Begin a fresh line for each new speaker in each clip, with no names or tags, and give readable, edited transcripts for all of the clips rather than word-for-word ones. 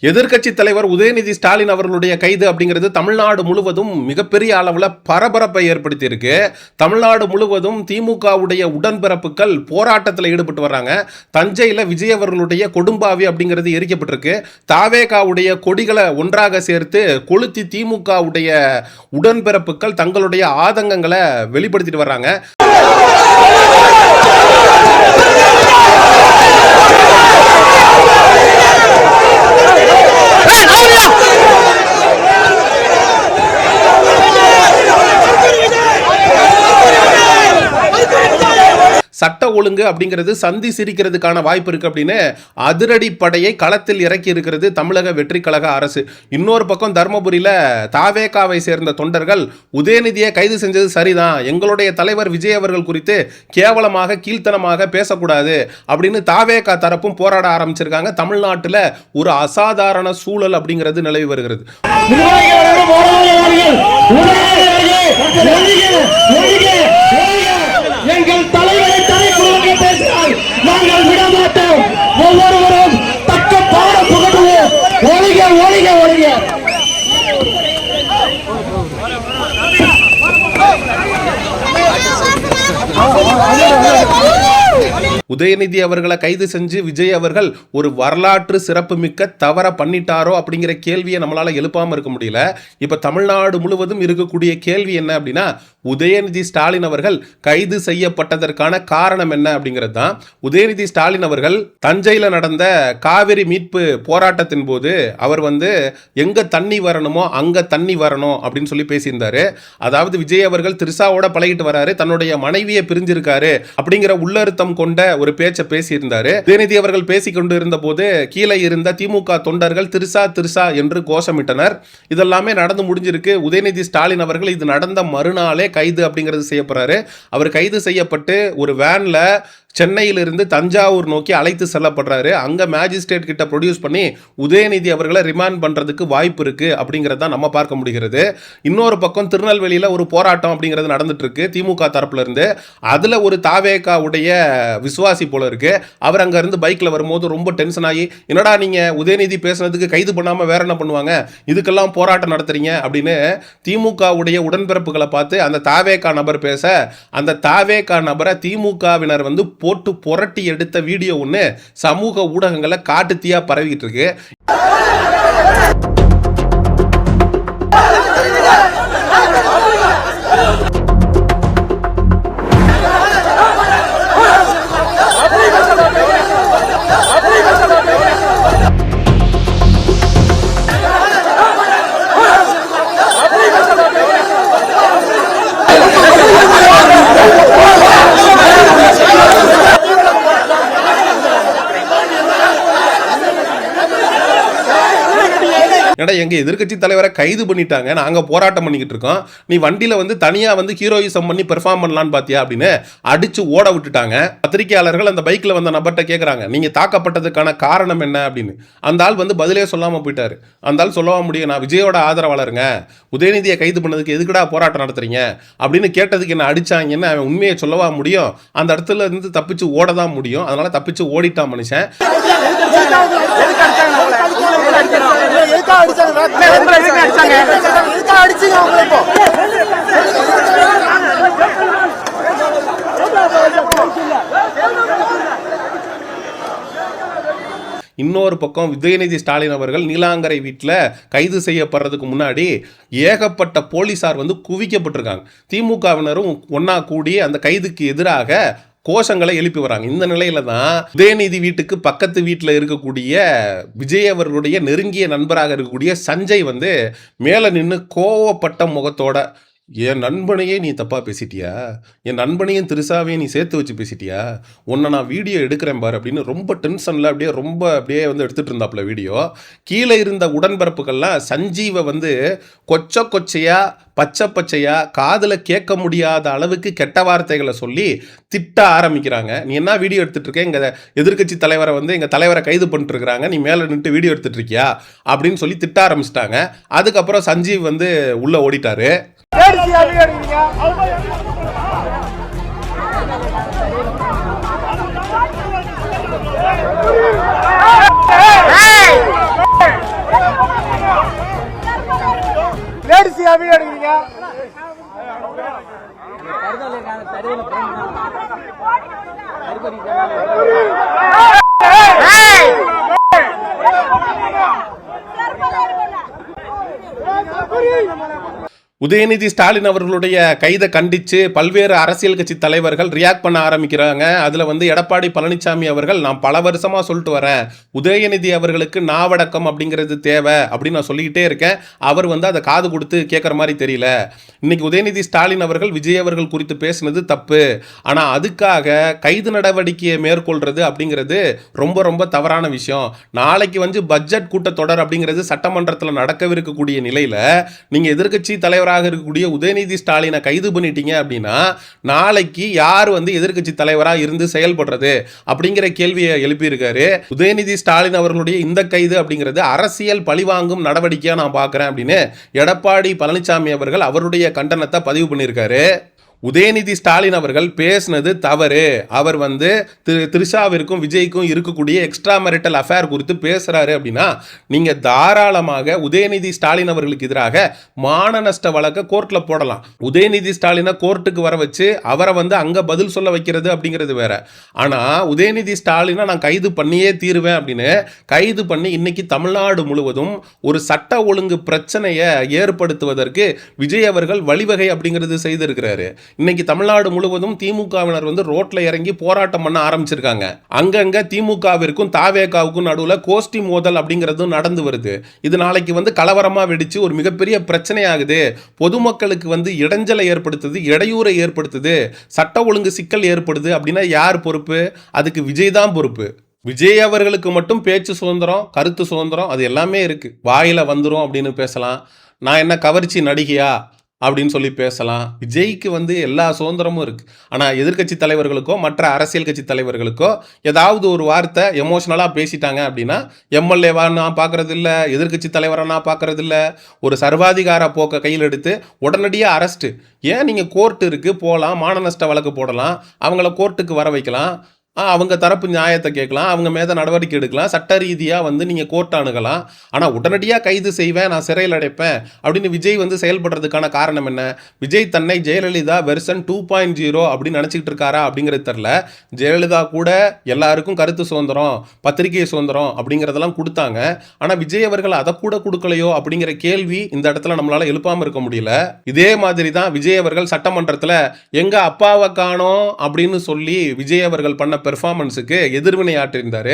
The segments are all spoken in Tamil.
எதிர்க்கட்சி தலைவர் உதயநிதி ஸ்டாலின் அவர்களுடைய கைது அப்படிங்கிறது தமிழ்நாடு முழுவதும் மிகப்பெரிய அளவில் பரபரப்பை ஏற்படுத்தி இருக்கு. தமிழ்நாடு முழுவதும் திமுகவுடைய உடன்பிறப்புகள் போராட்டத்தில் ஈடுபட்டு வர்றாங்க. தஞ்சையில் விஜய் அவர்களுடைய கொடும்பாவி அப்படிங்கிறது எரிக்கப்பட்டிருக்கு. தாவேகாவுடைய கொடிகளை ஒன்றாக சேர்த்து கொளுத்தி திமுகவுடைய உடன்பிறப்புகள் தங்களுடைய ஆதங்கங்களை வெளிப்படுத்திட்டு வர்றாங்க. சட்ட ஒழுங்கு அப்படிங்கிறது சந்தி சிரிக்கிறதுக்கான வாய்ப்பு இருக்கு அப்படின்னு அதிரடி படையை களத்தில் இறக்கி இருக்கிறது தமிழக வெற்றி கழக அரசு. இன்னொரு பக்கம் தர்மபுரியில தாவேகாவை சேர்ந்த தொண்டர்கள் உதயநிதியை கைது செஞ்சது சரிதான், எங்களுடைய தலைவர் விஜய் அவர்கள் குறித்து கேவலமாக கீழ்த்தனமாக பேசக்கூடாது அப்படின்னு தாவேகா தரப்பும் போராட ஆரம்பிச்சிருக்காங்க. தமிழ்நாட்டில் ஒரு அசாதாரண சூழல் அப்படிங்கிறது நிலவி வருகிறது.
எங்கள் தலைவரை தரைக்குழுவாக பேசினால் நாங்கள் விடமாட்டோம். ஒவ்வொருவரும் தக்க பாட புகட்டுவோம். ஒழிக ஒழிக ஒழிக.
உதயநிதி அவர்களை கைது செஞ்சு விஜய் அவர்கள் ஒரு வரலாற்று சிறப்பு மிக்க தவற பண்ணிட்டாரோ அப்படிங்கிற கேள்வியை நம்மளால எழுப்பாம இருக்க முடியல. இப்ப தமிழ்நாடு முழுவதும் இருக்கக்கூடிய கேள்வி என்ன அப்படின்னா, உதயநிதி ஸ்டாலின் அவர்கள் கைது செய்யப்பட்டதற்கான காரணம் என்ன அப்படிங்கிறது தான். உதயநிதி ஸ்டாலின் அவர்கள் தஞ்சையில் நடந்த காவிரி மீட்பு போராட்டத்தின் போது அவர் எங்க தண்ணி வரணுமோ அங்க தண்ணி வரணும் அப்படின்னு சொல்லி பேசியிருந்தாரு. அதாவது விஜய் அவர்கள் திரிசாவோட பழகிட்டு வராரு, தன்னுடைய மனைவியை பிரிஞ்சிருக்காரு அப்படிங்கிற உள்ளர்த்தம் கொண்ட ஒரு பேச்சை பேசியிருந்தாரு. உதயநிதி அவர்கள் பேசிக் கொண்டு இருந்த போது கீழே இருந்த திமுக தொண்டர்கள் திரிசா திரிசா என்று கோஷமிட்டனர். இதெல்லாமே நடந்து முடிஞ்சிருக்கு. உதயநிதி ஸ்டாலின் அவர்கள் இது நடந்த மறுநாளே கைது அப்படிங்கிறது செய்யப்படுறாரு. அவர் கைது செய்யப்பட்டு ஒரு வேன்ல சென்னையிலிருந்து தஞ்சாவூர் நோக்கி அழைத்து செல்லப்படுறாரு. அங்க மேஜிஸ்ட்ரேட் கிட்ட ப்ரொடியூஸ் பண்ணி உதயநிதி அவர்களை ரிமாண்ட் பண்றதுக்கு வாய்ப்பு இருக்கு அப்படிங்கிறத நம்ம பார்க்க முடிகிறது. இன்னொரு பக்கம் திருநெல்வேலியில ஒரு போராட்டம் அப்படிங்கிறது நடந்துட்டு இருக்கு திமுக தரப்புல இருந்து. அதுல ஒரு தாவேகாவுடைய விசுவாசி போல இருக்கு. அவர் அங்க இருந்து பைக்ல வரும்போது ரொம்ப டென்ஷன் ஆகி, என்னடா நீங்க உதயநிதி பேசுனதுக்கு கைது பண்ணாம வேற என்ன பண்ணுவாங்க, இதுக்கெல்லாம் போராட்டம் நடத்துறீங்க அப்படின்னு திமுகவுடைய உடன்பிறப்புகளை பார்த்து அந்த தாவேகா நபர் பேச, அந்த தாவேகா நபரை திமுகவினர் போட்டு புரட்டி எடுத்த வீடியோ ஒன்று சமூக ஊடகங்களை காட்டுத்தீயா பரவிட்டு இருக்கு. எங்க எதிர்க்கட்சி தலைவரை கைது பண்ணிட்டாங்க, நாங்க போராட்டம் பண்ணிக்கிட்டு இருக்கோம், நீ வண்டியில தனியா ஹீரோயிசம் பண்ணி பெர்ஃபார்ம் பண்ணலான்னு பாத்தியா அப்படின்னு அடிச்சு ஓட விட்டுட்டாங்க. பத்திரிகையாளர்கள் அந்த பைக்ல வந்த நபர்கிட்ட கேட்கறாங்க, நீங்க தாக்கப்பட்டதுக்கான காரணம் என்ன அப்படின்னு. அந்த ஆள் பதிலே சொல்லாம போயிட்டாரு. அந்த ஆள் சொல்லவா முடியும், நான் விஜயோட ஆதரவாளருங்க, உதயநிதியை கைது பண்ணதுக்கு எதுக்குடா போராட்டம் நடத்துறீங்க அப்படின்னு கேட்டதுக்கு என்ன அடிச்சாங்கன்னு அவன் உண்மையை சொல்லவா முடியும். அந்த இடத்துல இருந்து தப்பிச்சு ஓட தான் முடியும். அதனால தப்பிச்சு ஓடிட்டான் மனுஷன். இன்னொரு பக்கம் உதயநிதி ஸ்டாலின் அவர்கள் நீலாங்கரை வீட்டில் கைது செய்யப்படுறதுக்கு முன்னாடி ஏகப்பட்ட போலீசார் குவிக்கப்பட்டிருக்காங்க. திமுகவினரும் ஒன்னா கூடி அந்த கைதுக்கு எதிராக கோஷங்களை எழுப்பி வராங்க. இந்த நிலையில தான் உதயநிதி வீட்டுக்கு பக்கத்து வீட்டில் இருக்கக்கூடிய விஜய் அவர்களுடைய நெருங்கிய நண்பராக இருக்கக்கூடிய சஞ்சய் மேலே நின்று கோவப்பட்ட முகத்தோட, என் நண்பனையே நீ தப்பா பேசிட்டியா, என் நண்பனையும் திரிசாவையும் நீ சேர்த்து வச்சு பேசிட்டியா, உன்னை நான் வீடியோ எடுக்கிறேன் பாரு அப்படின்னு ரொம்ப டென்ஷன்ல அப்படியே எடுத்துட்டு இருந்தாப்புல வீடியோ. கீழே இருந்த உடன்பிறப்புகள்லாம் சஞ்சீவை கொச்சையா பச்சை பச்சையா காதுல கேட்க முடியாத அளவுக்கு கெட்ட வார்த்தைகளை சொல்லி திட்ட ஆரம்பிக்கிறாங்க. நீ என்ன வீடியோ எடுத்துட்டு இருக்க, எங்க எதிர்க்கட்சி தலைவரை எங்க தலைவரை கைது பண்ணிட்டு இருக்கிறாங்க, நீ மேல நின்று வீடியோ எடுத்துட்டு இருக்கியா அப்படின்னு சொல்லி திட்ட ஆரம்பிச்சிட்டாங்க. அதுக்கப்புறம் சஞ்சீவ் உள்ள ஓடிட்டாரு.
Hey!
உதயநிதி ஸ்டாலின் அவர்களுடைய கைதை கண்டித்து பல்வேறு அரசியல் கட்சி தலைவர்கள் ரியாக்ட் பண்ண ஆரம்பிக்கிறாங்க. அதில் வந்து எடப்பாடி பழனிசாமி அவர்கள் நான் பல வருஷமாக சொல்லிட்டு வரேன், உதயநிதி அவர்களுக்கு நாவடக்கம் அப்படிங்கிறது தேவை அப்படின்னு நான் சொல்லிக்கிட்டே இருக்கேன். அவர் வந்து அதை காது கொடுத்து கேட்குற மாதிரி தெரியல. இன்னைக்கு உதயநிதி ஸ்டாலின் அவர்கள் விஜய் அவர்கள் குறித்து பேசினது தப்பு, ஆனால் அதுக்காக கைது நடவடிக்கையை மேற்கொள்றது அப்படிங்கிறது ரொம்ப ரொம்ப தவறான விஷயம். நாளைக்கு வந்து பட்ஜெட் கூட்டத்தொடர் அப்படிங்கிறது சட்டமன்றத்தில் நடக்கவிருக்கக்கூடிய நிலையில் நீங்கள் எதிர்க்கட்சி தலைவராக இருக்கக்கூடிய உதயநிதி ஸ்டாலினை கைது பண்ணிட்டீங்க அப்படின்னா நாளைக்கு யார் வந்து எதிர்க்கட்சி தலைவராக இருந்து செயல்படுறது அப்படிங்கிற கேள்வியை எழுப்பியிருக்காரு. உதயநிதி ஸ்டாலின் அவர்களுடைய இந்த கைது அப்படிங்கிறது அரசியல் பழிவாங்கும் நடவடிக்கையா நான் பார்க்கிறேன் அப்படின்னு எடப்பாடி பழனிசாமி அவர்கள் அவருடைய கண்டனத்தை பதிவு பண்ணியிருக்காரு. உதயநிதி ஸ்டாலின் அவர்கள் பேசினது தவறு. அவர் வந்து திரிஷாவிற்கும் விஜய்க்கும் இருக்கக்கூடிய எக்ஸ்ட்ரா மேரிட்டல் அஃபேர் குறித்து பேசுறாரு அப்படின்னா நீங்க தாராளமாக உதயநிதி ஸ்டாலின் அவர்களுக்கு எதிராக மான நஷ்ட வழக்கை கோர்ட்ல போடலாம். உதயநிதி ஸ்டாலினை கோர்ட்டுக்கு வர வச்சு அவரை வந்து அங்க பதில் சொல்ல வைக்கிறது அப்படிங்கிறது வேற. ஆனா உதயநிதி ஸ்டாலினை நான் கைது பண்ணியே தீருவேன் அப்படின்னு கைது பண்ணி இன்னைக்கு தமிழ்நாடு முழுவதும் ஒரு சட்ட ஒழுங்கு பிரச்சனையை ஏற்படுத்துவதற்கு விஜய் அவர்கள் வழிவகை அப்படிங்கிறது செய்திருக்கிறாரு. இன்னைக்கு தமிழ்நாடு முழுவதும் திமுகவினர் வந்து ரோட்ல இறங்கி போராட்டம் பண்ண ஆரம்பிச்சிருக்காங்க. அங்கங்க திமுகவிற்கும் தாவேகாவுக்கும் நடுவில் கோஷ்டி மோதல் அப்படிங்கிறதும் நடந்து வருது. இது நாளைக்கு வந்து கலவரமா வெடிச்சு ஒரு மிகப்பெரிய பிரச்சனை ஆகுது. பொதுமக்களுக்கு வந்து இடைஞ்சலை ஏற்படுத்துது, இடையூறை ஏற்படுத்துது, சட்ட ஒழுங்கு சிக்கல் ஏற்படுது அப்படின்னா யார் பொறுப்பு? அதுக்கு விஜய் தான் பொறுப்பு. விஜய் அவர்களுக்கு மட்டும் பேச்சு சுதந்திரம், கருத்து சுதந்திரம் அது எல்லாமே இருக்கு. வாயில வந்துரும் அப்படின்னு பேசலாம். நான் என்ன கவர்ச்சி நடிகையா அப்படின்னு சொல்லி பேசலாம். விஜய்க்கு வந்து எல்லா சுதந்திரமும் இருக்குது. ஆனால் எதிர்க்கட்சி தலைவர்களுக்கோ மற்ற அரசியல் கட்சி தலைவர்களுக்கோ ஏதாவது ஒரு வார்த்தை எமோஷ்னலாக பேசிட்டாங்க அப்படின்னா எம்எல்ஏவாக நான் பார்க்கறது இல்லை, எதிர்க்கட்சி தலைவராக நான் பார்க்கறது இல்லை, ஒரு சர்வாதிகார போக்கை கையில் எடுத்து உடனடியாக அரெஸ்ட்டு. ஏன் நீங்கள் கோர்ட்டு இருக்குது போகலாம், மான நஷ்ட வழக்கு போடலாம், அவங்கள கோர்ட்டுக்கு வர வைக்கலாம், அவங்க தரப்பு நியாயத்தை கேட்கலாம், அவங்க மேலே நடவடிக்கை எடுக்கலாம், சட்ட ரீதியாக வந்து நீங்கள் கோர்ட் அணுகலாம். ஆனால் உடனடியாக கைது செய்வேன், நான் சிறையில் அடைப்பேன் அப்படின்னு விஜய் வந்து செயல்படுறதுக்கான காரணம் என்ன? விஜய் தன்னை ஜெயலலிதா வெர்சன் 2.0 அப்படின்னு நினச்சிக்கிட்டு இருக்காரா அப்படிங்கிறது தெரில. ஜெயலலிதா கூட எல்லாருக்கும் கருத்து சுதந்திரம், பத்திரிகை சுதந்திரம் அப்படிங்கிறதெல்லாம் கொடுத்தாங்க. ஆனால் விஜய் அவர்கள் அதை கூட கொடுக்கலையோ அப்படிங்கிற கேள்வி இந்த இடத்துல நம்மளால் எழுப்பாமல் இருக்க முடியல. இதே மாதிரி தான் விஜய் அவர்கள் சட்டமன்றத்தில் எங்கள் அப்பாவை காணோம் அப்படின்னு சொல்லி விஜய் அவர்கள் பண்ண பெர்ஃபார்மன்ஸுக்கு எதிர்வினை ஆற்றியிருந்தாரு.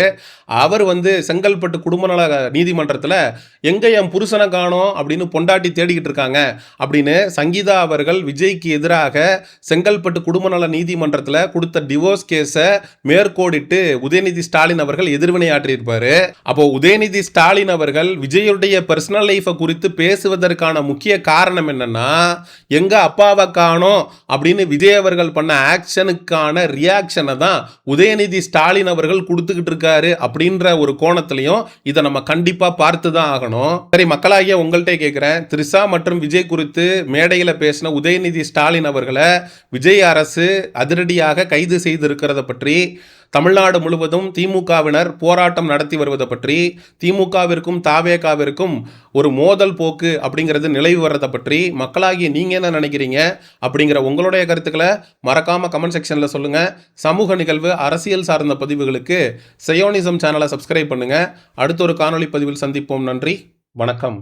அவர் வந்து செங்கல்பட்டு குடும்ப நல நீதிமன்றத்தில் எங்க என் புருஷனை காணோம் அப்படின்னு பொண்டாட்டி தேடிக்கிட்டு இருக்காங்க அப்படின்னு சங்கீதா அவர்கள் விஜய்க்கு எதிராக செங்கல்பட்டு குடும்ப நல நீதிமன்றத்தில் கொடுத்த டிவோர்ஸ் கேஸை மேற்கோடிட்டு உதயநிதி ஸ்டாலின் அவர்கள் எதிர்வினை ஆற்றியிருப்பாரு. அப்போ உதயநிதி ஸ்டாலின் அவர்கள் விஜயுடைய பர்சனல் லைஃபை குறித்து பேசுவதற்கான முக்கிய காரணம் என்னன்னா எங்க அப்பாவை காணோம் அப்படின்னு விஜய் அவர்கள் பண்ண ஆக்ஷனுக்கான ரியாக்ஷனை தான் உதயநிதி ஸ்டாலின் அவர்கள் கொடுத்துக்கிட்டு இருக்காரு அப்படின்ற ஒரு கோணத்திலையும் இதை நம்ம கண்டிப்பா பார்த்து தான் ஆகணும். சரி மக்களாகிய உங்கள்கிட்ட கேட்கிறேன், திரிஷா மற்றும் விஜய் குறித்து மேடையில் பேசின உதயநிதி ஸ்டாலின் அவர்களை விஜய் அரசு அதிரடியாக கைது செய்திருக்கிறத பற்றி, தமிழ்நாடு முழுவதும் திமுகவினர் போராட்டம் நடத்தி வருவதை பற்றி, திமுகவிற்கும் தாவேகாவிற்கும் ஒரு மோதல் போக்கு அப்படிங்கிறது நிலவி வர்றதை பற்றி மக்களாகிய நீங்கள் என்ன நினைக்கிறீங்க அப்படிங்கிற உங்களுடைய கருத்துக்களை மறக்காமல் கமெண்ட் செக்ஷனில் சொல்லுங்கள். சமூக நிகழ்வு அரசியல் சார்ந்த பதிவுகளுக்கு செயோனிசம் சேனலை சப்ஸ்கிரைப் பண்ணுங்கள். அடுத்த ஒரு காணொலி பதிவில் சந்திப்போம். நன்றி, வணக்கம்.